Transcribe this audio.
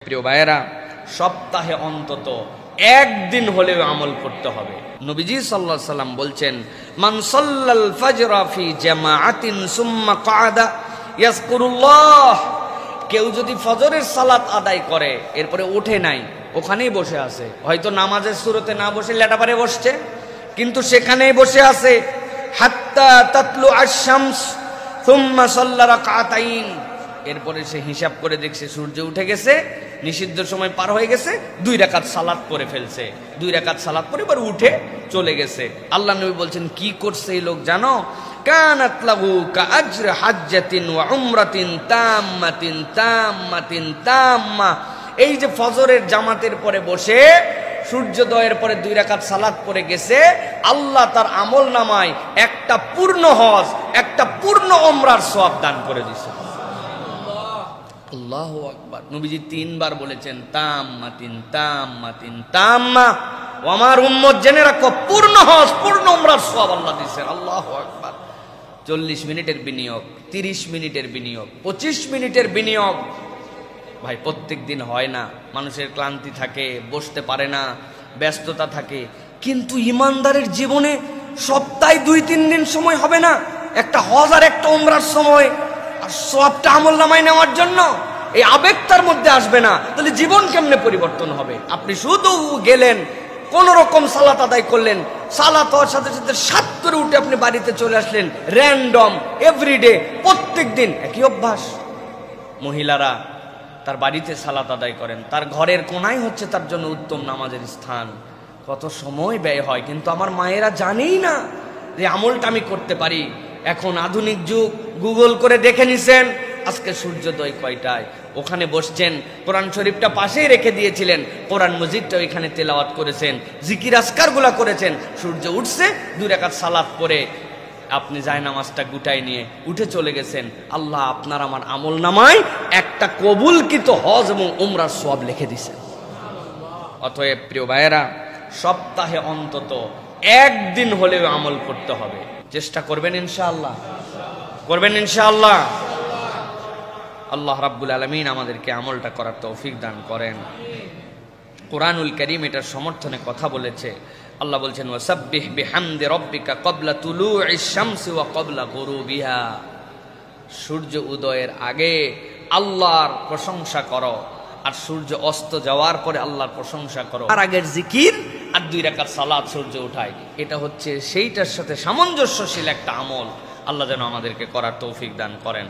প্রিয় ভাইয়েরা, সপ্তাহে অন্তত একদিন হলেও আমল করতে হবে। নবীজি সাল্লাল্লাহু আলাইহি সাল্লাম বলছেন, মান সাল্লাল ফাজরা ফি জামাআতিন সুম্মা ক্বাদা ইয়াযকুরুল্লাহ, কেউ যদি ফজরের সালাত আদায় করে এরপরে ওঠে নাই, ওখানেই বসে আছে, হয়তো নামাজের সুরতে না বসে লেটাপারে বসছে, কিন্তু সেখানেই বসে আছে, হাত্তা তাতলু আশ-শামস সুম্মা সাল্লা রাকাতাইন, এরপরে সে হিসাব করে দেখছে সূর্য উঠে গেছে, নিষিদ্ধ সময় পার হয়ে গেছে, 2 রাকাত সালাত পড়ে ফেলছে, 2 রাকাত সালাত পড়ে এবার উঠে চলে গেছে। আল্লাহ নবী বলছেন, কি করছে এই লোক জানো? কানাত লাহু কাআজর হাজ্জাতিন ওয়া উমরাতিন তাম্মাতিন তাম্মাতিন তাম্মা। এই যে ফজরের জামাতের পরে বসে সূর্যোদয়ের পরে 2 রাকাত সালাত পড়ে গেছে, আল্লাহ তার আমল নামায় একটা পূর্ণ হজ, একটা পূর্ণ উমরার সওয়াব দান করে দিয়েছে। আল্লাহু আকবার। নবীজি 3 বার বলেছেন, তাম্মাতিন তাম্মাতিন তাম্মা। ও আমার উম্মত, জেনে রাখো, পূর্ণ হজ পূর্ণ উমরার সওয়াব আল্লাহ দিয়েছেন। আল্লাহু আকবার। 40 মিনিটের বিনিয়োগ, 30 মিনিটের বিনিয়োগ, 25 মিনিটের বিনিয়োগ। ভাই, প্রত্যেক দিন হয় না, মানুষের ক্লান্তি থাকে, বসতে পারে না, ব্যস্ততা থাকে, কিন্তু ইমানদারের জীবনে সপ্তাহে 2-3 দিন সময় হবে না একটা হজ আর একটা উমরার সময় আর সবটা আমল নামায় নেওয়ার জন্য? এই আবেগ তার মধ্যে আসবে না, তাহলে জীবন কেমনে পরিবর্তন হবে? আপনি শুধু গেলেন, কোন রকম সালাত আদায় করলেন, সালাত হওয়ার সাথে সাথে সাত করে উঠে আপনি বাড়িতে চলে আসলেন, র্যান্ডম এভরিডে, প্রত্যেক দিন একই অভ্যাস। মহিলারা তার বাড়িতে সালাত আদায় করেন, তার ঘরের কোনায় হচ্ছে তার জন্য উত্তম নামাজের স্থান। কত সময় ব্যয় হয়, কিন্তু আমার মায়েরা জানেই না যে আমলটা আমি করতে পারি। এখন আধুনিক যুগ, গুগল করে দেখে নিছেন আজকে সূর্যোদয় কয়টায়, ওখানে বসছেন, কোরআন শরীফটা পাশেই রেখে দিয়েছিলেন, কোরআন মজিদটা ওইখানে তেলাওয়াত করেছেন, জিকির আজকারগুলা করেছেন, সূর্য উঠছে, 2 রাকাত সালাত পড়ে আপনি জায়নামাজটা গুটাই নিয়ে উঠে চলে গেছেন। আল্লাহ আপনার আমার আমল নামায় একটা কবুলকৃত হজ এবং উমরার সওয়াব লিখে দিয়েছেন। অতএব প্রিয় ভাইয়েরা, সপ্তাহে অন্তত একদিন হলেও আমল করতে হবে। চেষ্টা করবেন ইনশাআল্লাহ, করবেন ইনশাআল্লাহ। আল্লাহ রাব্বুল আলামিন আমাদেরকে আমলটা করার তৌফিক দান করেন। কোরআনুল কারীম এটার সমর্থনে কথা বলেছে। আল্লাহ বলছেন, ওয়াসাব্বিহ বিহামদি রাব্বিকা ক্বাবলা তুলুইশ শামসি ওয়া ক্বাবলা গুরুবিহা। সূর্য উদয়ের আগে আল্লাহর প্রশংসা করো, আর সূর্য অস্ত যাওয়ার পরে আল্লাহর প্রশংসা করো। আর আগের জিকির আর 2 রাকাত সালাত সূর্য উঠায়, এটা হচ্ছে সেইটার সাথে সামঞ্জস্যশীল একটা আমল। আল্লাহ যেন আমাদেরকে করার তৌফিক দান করেন।